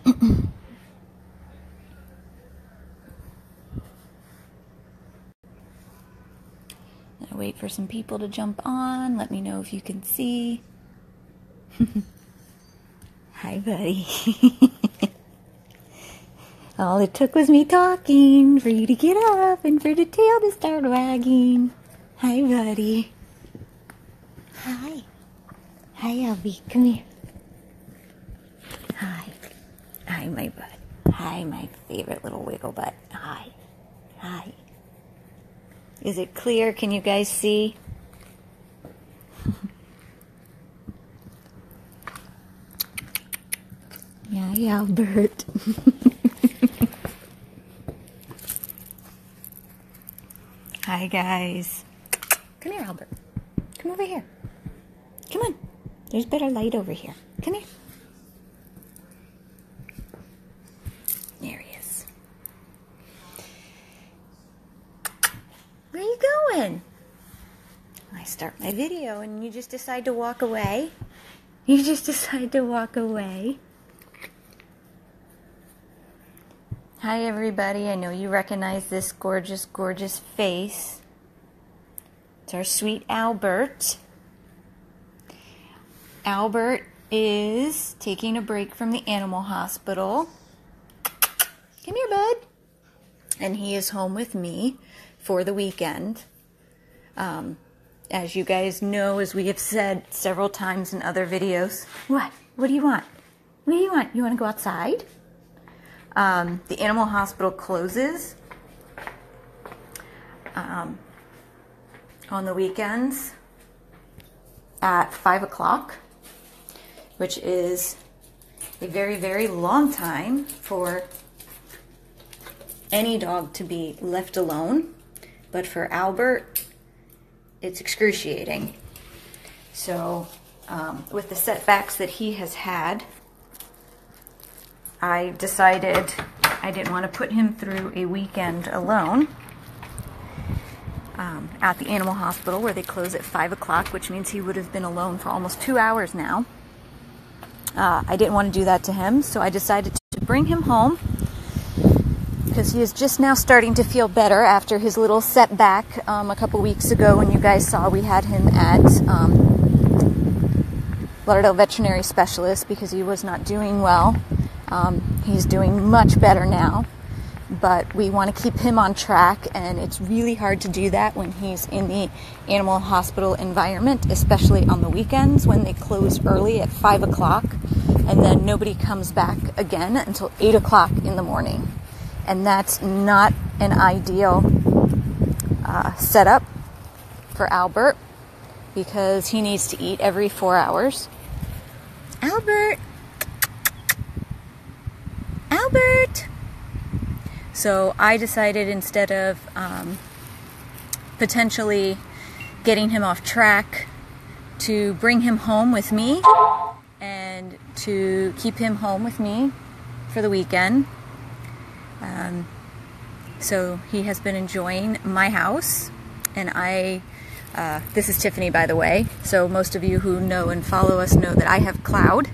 I wait for some people to jump on. Let me know if you can see. Hi, buddy. All it took was me talking for you to get up and for the tail to start wagging. Hi, buddy. Hi. Hi, Albie. Come here. Hi. Hi, my bud. Hi, my favorite little wiggle butt. Hi. Hi. Is it clear? Can you guys see? Yeah, Albert. Hi, guys. Come here, Albert. Come over here. Come on. There's better light over here. Come here. There he is. Where are you going? I start my video and you just decide to walk away. You just decide to walk away. Hi, everybody. I know you recognize this gorgeous, gorgeous face. It's our sweet Albert. Albert is taking a break from the animal hospital. Come here, bud. And he is home with me for the weekend. As you guys know, as we have said several times in other videos. What? What do you want? What do you want? You want to go outside? The animal hospital closes on the weekends at 5 o'clock, which is a very, very long time for any dog to be left alone. But for Albert, it's excruciating. So with the setbacks that he has had, I decided I didn't want to put him through a weekend alone at the animal hospital, where they close at 5 o'clock, which means he would have been alone for almost 2 hours now. I didn't want to do that to him, so I decided to bring him home because he is just now starting to feel better after his little setback a couple weeks ago when you guys saw we had him at Lauderdale Veterinary Specialist because he was not doing well. He's doing much better now, but we want to keep him on track, and it's really hard to do that when he's in the animal hospital environment, especially on the weekends when they close early at 5 o'clock, and then nobody comes back again until 8 o'clock in the morning. And that's not an ideal setup for Albert, because he needs to eat every 4 hours. Albert! Albert! So I decided, instead of potentially getting him off track, to bring him home with me and to keep him home with me for the weekend. So he has been enjoying my house, and this is Tiffany, by the way, so most of you who know and follow us know that I have Cloud,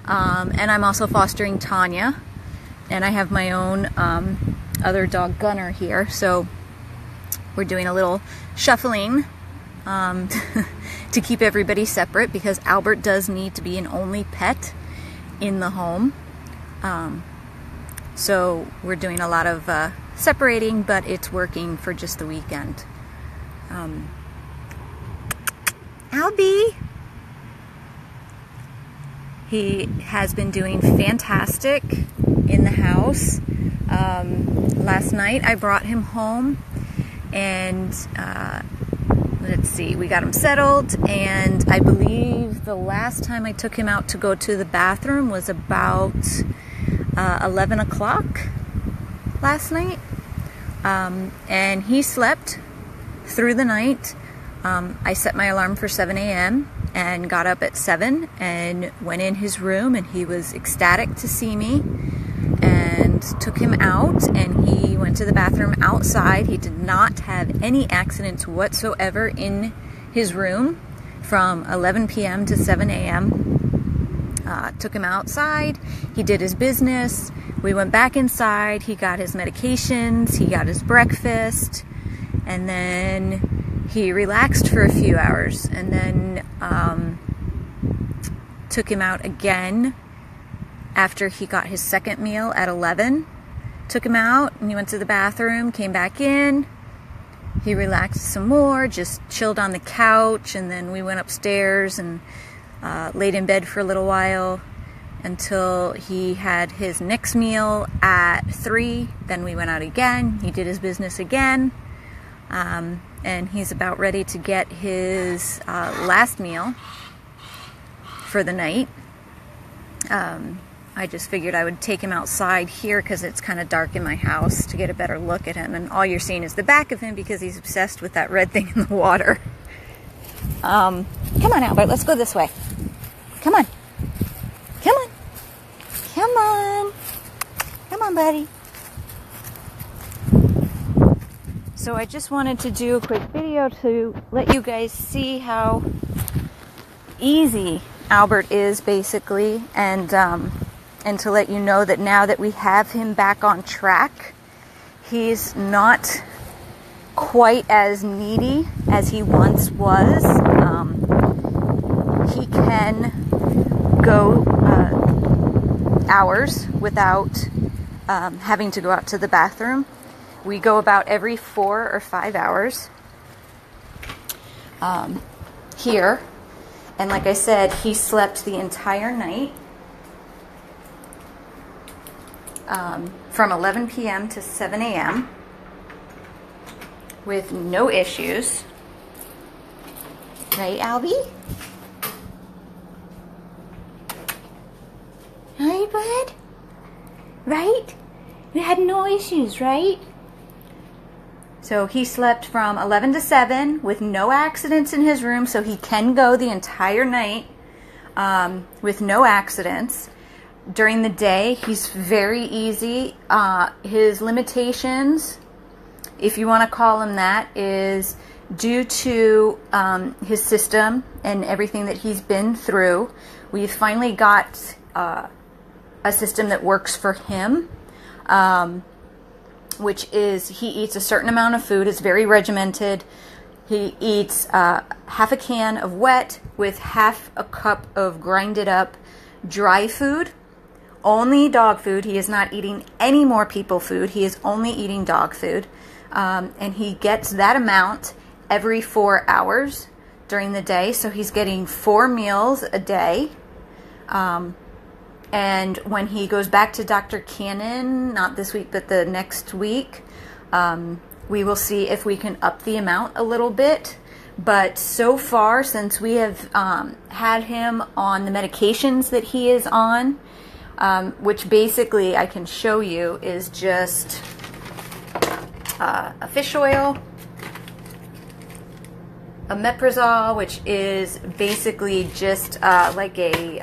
and I'm also fostering Tanya, and I have my own other dog, Gunner, here, so we're doing a little shuffling to keep everybody separate, because Albert does need to be an only pet in the home. So we're doing a lot of separating, but it's working for just the weekend. Albie! He has been doing fantastic in the house. Last night I brought him home, and let's see, we got him settled, and I believe the last time I took him out to go to the bathroom was about 11 o'clock last night, and he slept through the night. I set my alarm for 7 a.m. and got up at 7 and went in his room, and he was ecstatic to see me, and took him out, and he went to the bathroom outside. He did not have any accidents whatsoever in his room from 11 p.m. to 7 a.m. took him outside. He did his business. We went back inside. He got his medications. He got his breakfast. And then he relaxed for a few hours. And then took him out again after he got his second meal at 11. Took him out and he went to the bathroom, came back in. He relaxed some more, just chilled on the couch, and then we went upstairs and laid in bed for a little while until he had his next meal at 3. Then we went out again. He did his business again. And he's about ready to get his last meal for the night. I just figured I would take him outside here because it's kind of dark in my house to get a better look at him. And all you're seeing is the back of him because he's obsessed with that red thing in the water. Come on, Albert, let's go this way. Come on. Come on. Come on. Come on, buddy. So I just wanted to do a quick video to let you guys see how easy Albert is, basically, and to let you know that now that we have him back on track, he's not quite as needy as he once was. He can go hours without having to go out to the bathroom. We go about every 4 or 5 hours here. And like I said, he slept the entire night from 11 p.m. to 7 a.m. with no issues. Right, Albie? Right, bud? Right? You had no issues, right? So he slept from 11 to 7 with no accidents in his room, so he can go the entire night with no accidents. During the day, he's very easy. His limitations, if you want to call him that, is due to his system and everything that he's been through. We've finally got a system that works for him. Which is he eats a certain amount of food. It's very regimented. He eats half a can of wet with half a cup of grinded up dry food. Only dog food. He is not eating any more people food. He is only eating dog food. And he gets that amount every 4 hours during the day. So he's getting 4 meals a day. And when he goes back to Dr. Cannon, not this week, but the next week, we will see if we can up the amount a little bit. But so far, since we have had him on the medications that he is on, which basically I can show you is just a fish oil, a Meprazole, which is basically just like a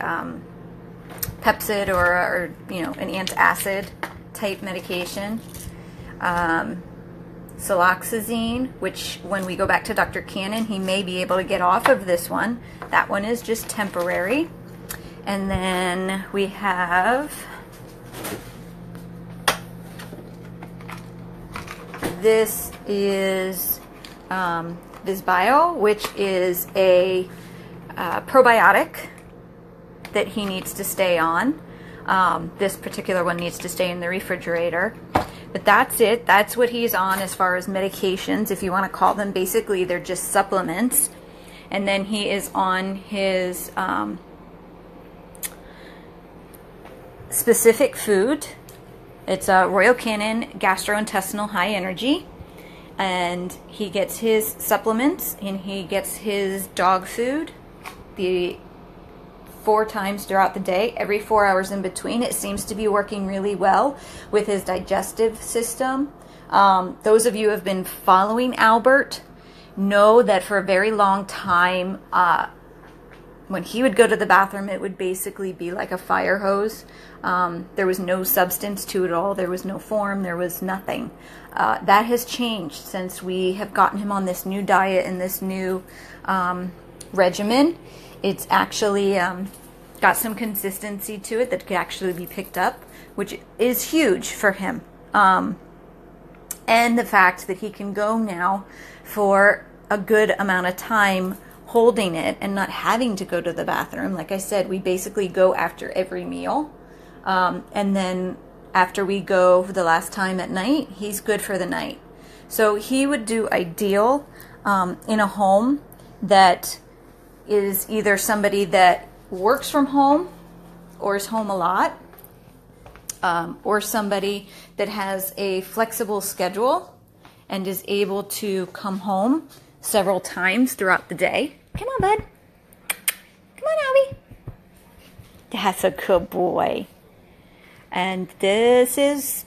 Pepsid or you know, an antacid type medication. Siloxazine, which when we go back to Dr. Cannon, he may be able to get off of this one. That one is just temporary. And then we have this is Visbio, which is a probiotic that he needs to stay on. This particular one needs to stay in the refrigerator. But that's it. That's what he's on as far as medications, if you want to call them. Basically, they're just supplements. And then he is on his specific food. It's a Royal Canin gastrointestinal high energy. And he gets his supplements and he gets his dog food the 4 times throughout the day, every 4 hours in between. It seems to be working really well with his digestive system. Those of you who have been following Albert know that for a very long time, when he would go to the bathroom, it would basically be like a fire hose. There was no substance to it all. There was no form. There was nothing. That has changed since we have gotten him on this new diet and this new regimen. It's actually got some consistency to it that could actually be picked up, which is huge for him. And the fact that he can go now for a good amount of time holding it and not having to go to the bathroom. Like I said, we basically go after every meal. And then after we go for the last time at night, he's good for the night. So he would do ideal in a home that is either somebody that works from home or is home a lot, or somebody that has a flexible schedule and is able to come home several times throughout the day. Come on, bud. Come on, Albie. That's a good boy. And this is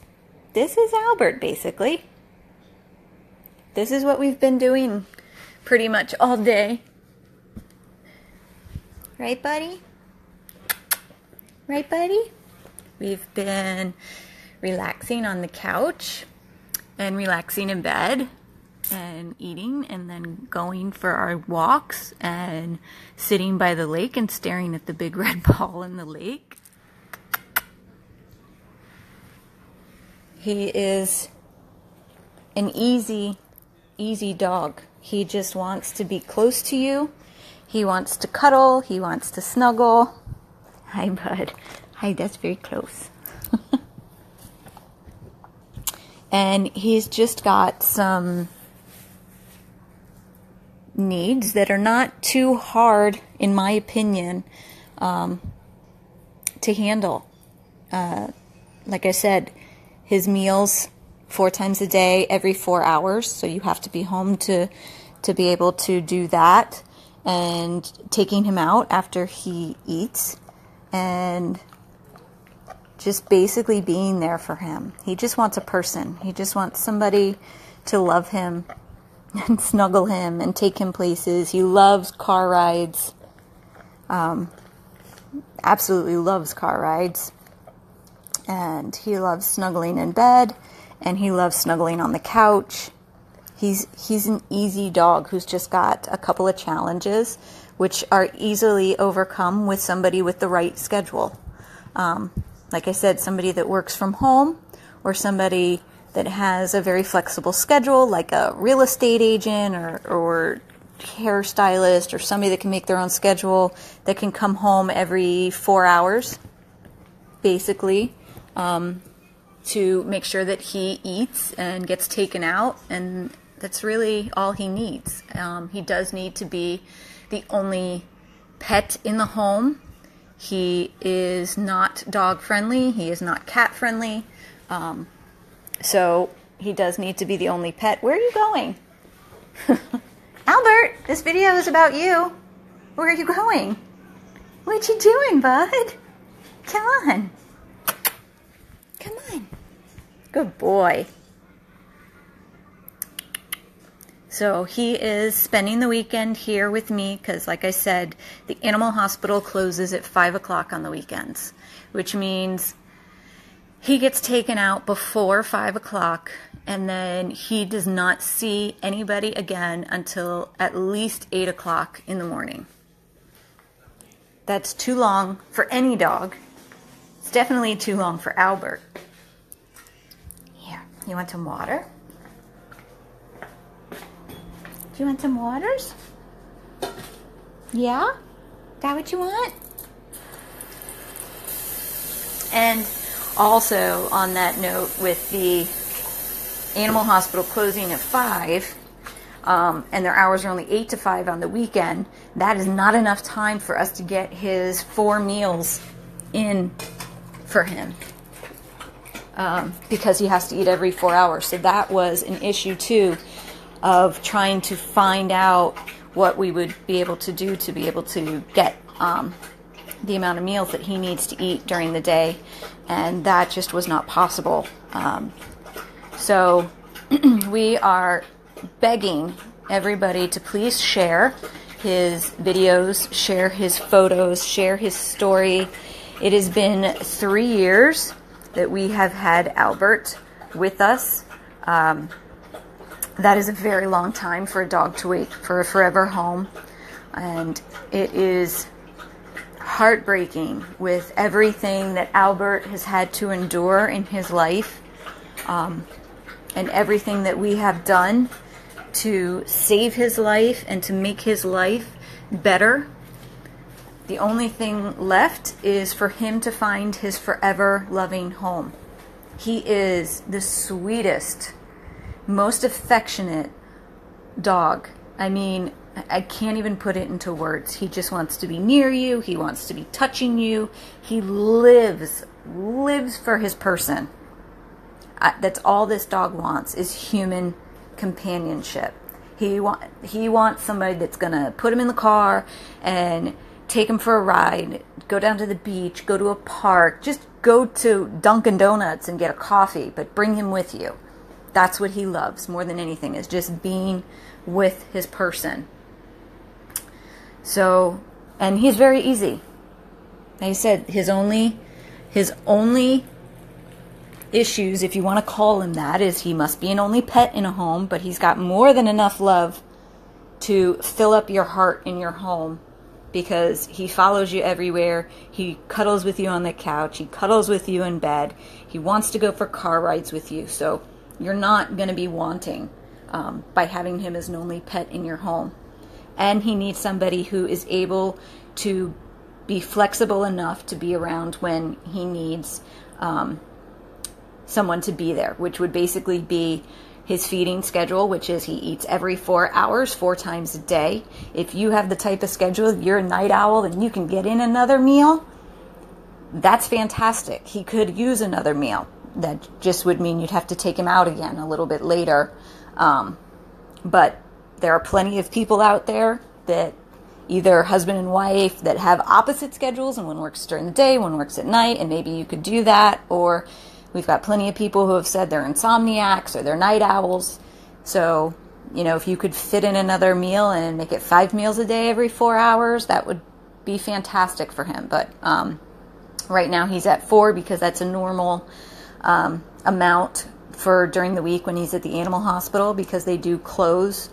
Albert, basically. This is what we've been doing pretty much all day. Right, buddy? Right, buddy? We've been relaxing on the couch and relaxing in bed and eating and then going for our walks and sitting by the lake and staring at the big red ball in the lake. He is an easy dog. He just wants to be close to you. He wants to cuddle. He wants to snuggle. Hi, bud. Hi, that's very close. And he's just got some needs that are not too hard, in my opinion, to handle. Like I said, his meals 4 times a day, every 4 hours. So you have to be home to be able to do that. And taking him out after he eats. And just basically being there for him. He just wants a person. He just wants somebody to love him and snuggle him and take him places. He loves car rides. Absolutely loves car rides. And he loves snuggling in bed. And he loves snuggling on the couch. He's an easy dog who's just got a couple of challenges which are easily overcome with somebody with the right schedule. Like I said, somebody that works from home or somebody that has a very flexible schedule, like a real estate agent or hairstylist or somebody that can make their own schedule, that can come home every 4 hours, basically, to make sure that he eats and gets taken out, and that's really all he needs. He does need to be the only pet in the home. He is not dog friendly. He is not cat friendly. So he does need to be the only pet. Where are you going? Albert, this video is about you. Where are you going? What you doing, bud? Come on. Come on. Good boy. So he is spending the weekend here with me because, like I said, the animal hospital closes at 5 o'clock on the weekends, which means he gets taken out before 5 o'clock, and then he does not see anybody again until at least 8 o'clock in the morning. That's too long for any dog. It's definitely too long for Albert. Here, you want some water? Do you want some waters? Yeah? That what you want? And also, on that note, with the animal hospital closing at 5, and their hours are only 8 to 5 on the weekend, that is not enough time for us to get his 4 meals in for him. Because he has to eat every 4 hours. So that was an issue, too, of trying to find out what we would be able to do to be able to get the amount of meals that he needs to eat during the day, and that just was not possible. So we are begging everybody to please share his videos, share his photos, share his story. It has been 3 years that we have had Albert with us. That is a very long time for a dog to wait for a forever home. And it is heartbreaking with everything that Albert has had to endure in his life, and everything that we have done to save his life and to make his life better. The only thing left is for him to find his forever loving home. He is the sweetest, most affectionate dog. I mean, I can't even put it into words. He just wants to be near you. He wants to be touching you. He lives for his person. That's all this dog wants, is human companionship. He wants somebody that's going to put him in the car and take him for a ride, go down to the beach, go to a park, just go to Dunkin' Donuts and get a coffee, but bring him with you. That's what he loves more than anything, is just being with his person. So, and he's very easy. Like I said, his only issues, if you want to call him that, is he must be an only pet in a home, but he's got more than enough love to fill up your heart in your home, because he follows you everywhere. He cuddles with you on the couch. He cuddles with you in bed. He wants to go for car rides with you. So you're not going to be wanting by having him as an only pet in your home. And he needs somebody who is able to be flexible enough to be around when he needs someone to be there, which would basically be his feeding schedule, which is he eats every 4 hours, 4 times a day. If you have the type of schedule, if you're a night owl and you can get in another meal, that's fantastic. He could use another meal. That just would mean you'd have to take him out again a little bit later. But there are plenty of people out there that either husband and wife that have opposite schedules, and one works during the day, one works at night, and maybe you could do that. Or we've got plenty of people who have said they're insomniacs or they're night owls. So, if you could fit in another meal and make it 5 meals a day every 4 hours, that would be fantastic for him. But right now he's at 4 because that's a normal amount for during the week when he's at the animal hospital, because they do close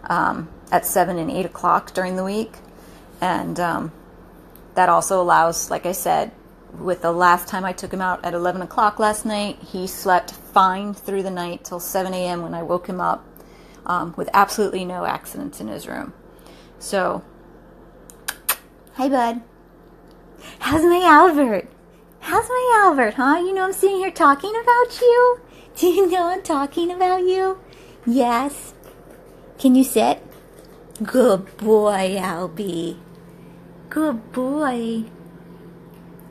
at 7 and 8 o'clock during the week. And that also allows, like I said, with the last time I took him out at 11 o'clock last night, he slept fine through the night till 7 a.m. when I woke him up, with absolutely no accidents in his room. So, hi, bud. How's my Albert? How's my Albert, huh? I'm sitting here talking about you. Do you know I'm talking about you? Yes. Can you sit? Good boy, Albie. Good boy.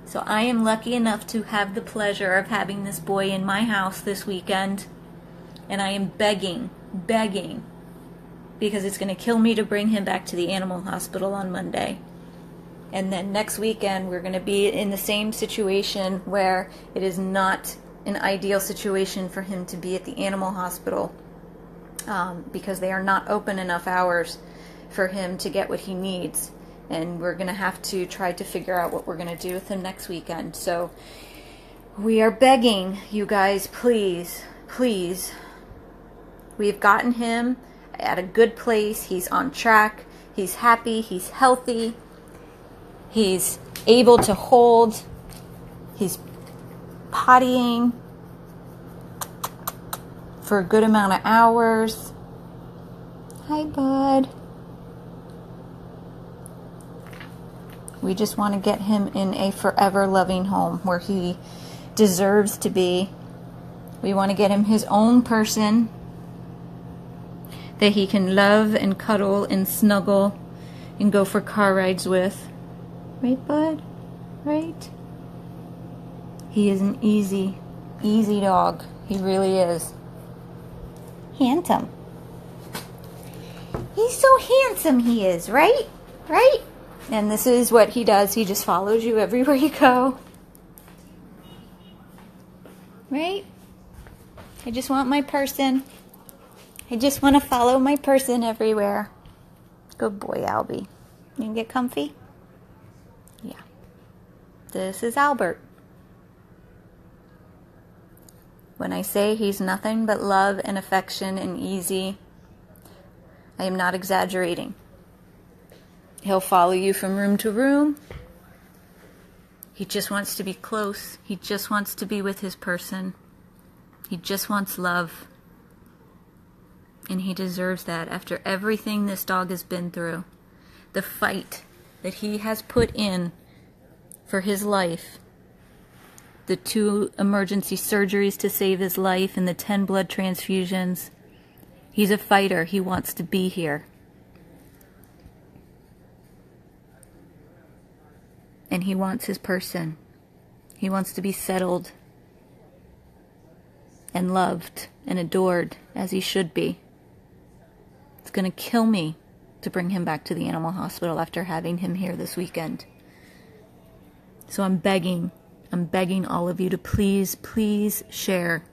So I am lucky enough to have the pleasure of having this boy in my house this weekend. And I am begging, because it's going to kill me to bring him back to the animal hospital on Monday. And then next weekend we're going to be in the same situation where it is not an ideal situation for him to be at the animal hospital, because they are not open enough hours for him to get what he needs. And we're going to have to try to figure out what we're going to do with him next weekend. So we are begging you guys, please, please. We've gotten him at a good place. He's on track. He's happy. He's healthy. He's able to hold. He's pottying for a good amount of hours. Hi, bud. We just want to get him in a forever loving home where he deserves to be. We want to get him his own person that he can love and cuddle and snuggle and go for car rides with. Right, bud? Right? He is an easy dog. He really is. Handsome. He's so handsome, he is, right? Right? And this is what he does. He just follows you everywhere you go. Right? I just want my person. I just want to follow my person everywhere. Good boy, Albie. You can get comfy? Yeah. This is Albert. When I say he's nothing but love and affection and easy, I am not exaggerating. He'll follow you from room to room. He just wants to be close. He just wants to be with his person. He just wants love. And he deserves that after everything this dog has been through. The fight that he has put in for his life. The 2 emergency surgeries to save his life and the 10 blood transfusions. He's a fighter. He wants to be here. And he wants his person. He wants to be settled and loved and adored as he should be. It's going to kill me to bring him back to the animal hospital after having him here this weekend. So I'm begging all of you to please, please share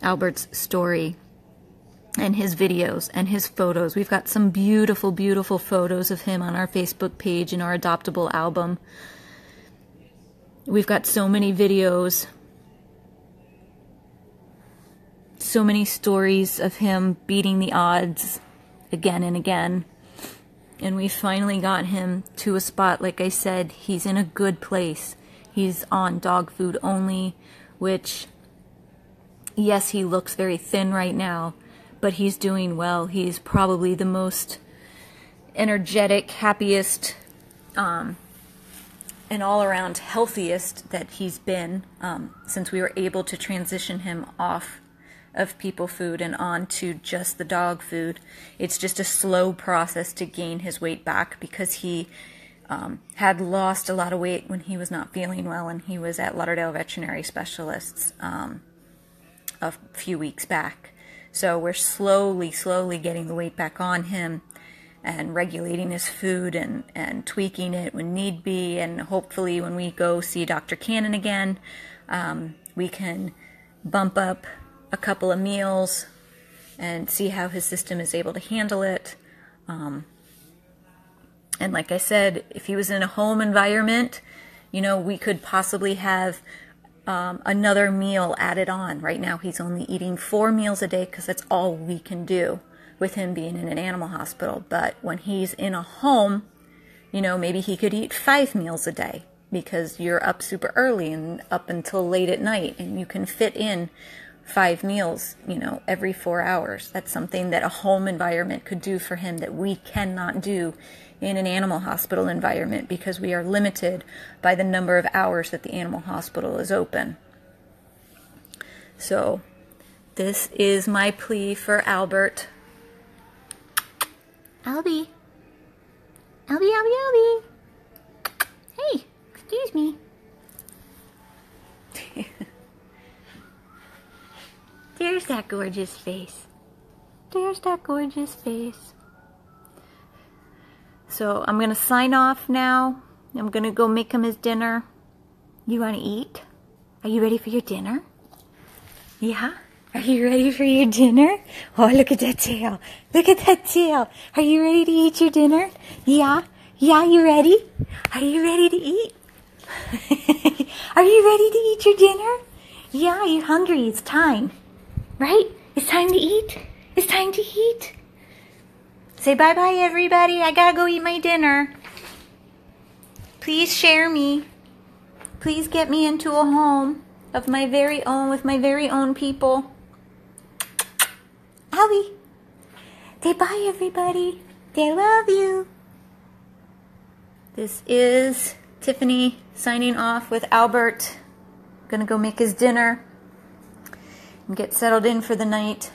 Albert's story and his videos and his photos. We've got some beautiful, beautiful photos of him on our Facebook page in our adoptable album. We've got so many videos, so many stories of him beating the odds again and again. And we finally got him to a spot, like I said, he's in a good place. He's on dog food only, which, yes, he looks very thin right now, but he's doing well. He's probably the most energetic, happiest, and all-around healthiest that he's been since we were able to transition him off of people food and on to just the dog food. It's just a slow process to gain his weight back because he had lost a lot of weight when he was not feeling well, and he was at Lauderdale Veterinary Specialists a few weeks back. So we're slowly getting the weight back on him and regulating his food and tweaking it when need be. And hopefully when we go see Dr. Cannon again, we can bump up a couple of meals and see how his system is able to handle it. And like I said, if he was in a home environment, you know, we could possibly have another meal added on. Right now he's only eating 4 meals a day because that's all we can do with him being in an animal hospital. But when he's in a home, you know, maybe he could eat 5 meals a day because you're up super early and up until late at night, and you can fit in 5 meals, you know, every 4 hours. That's something that a home environment could do for him that we cannot do in an animal hospital environment because we are limited by the number of hours that the animal hospital is open. So this is my plea for Albert. Albie. Albie, Albie, Albie. Hey, excuse me. There's that gorgeous face. There's that gorgeous face. So I'm going to sign off now. I'm going to go make him his dinner. You want to eat? Are you ready for your dinner? Yeah? Are you ready for your dinner? Oh, look at that tail. Look at that tail. Are you ready to eat your dinner? Yeah? Yeah, you ready? Are you ready to eat? Are you ready to eat your dinner? Yeah, you hungry? It's time. Right? It's time to eat. It's time to eat. Say bye-bye, everybody. I gotta go eat my dinner. Please share me. Please get me into a home of my very own, with my very own people. Albie. Say bye, everybody. They love you. This is Tiffany signing off with Albert. Gonna go make his dinner and get settled in for the night.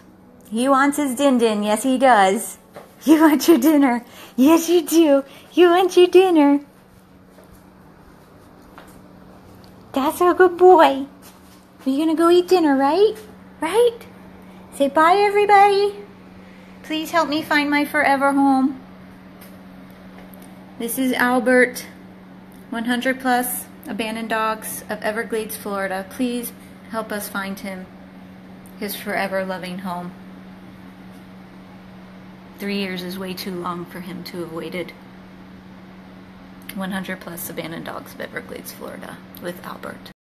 He wants his din-din. Yes, he does. You want your dinner. Yes, you do. You want your dinner. That's a good boy. You're going to go eat dinner, right? Right? Say bye, everybody. Please help me find my forever home. This is Albert, 100 plus abandoned dogs of Everglades, Florida. Please help us find him his forever loving home. 3 years is way too long for him to have waited. 100 plus abandoned dogs of Everglades, Florida with Albert.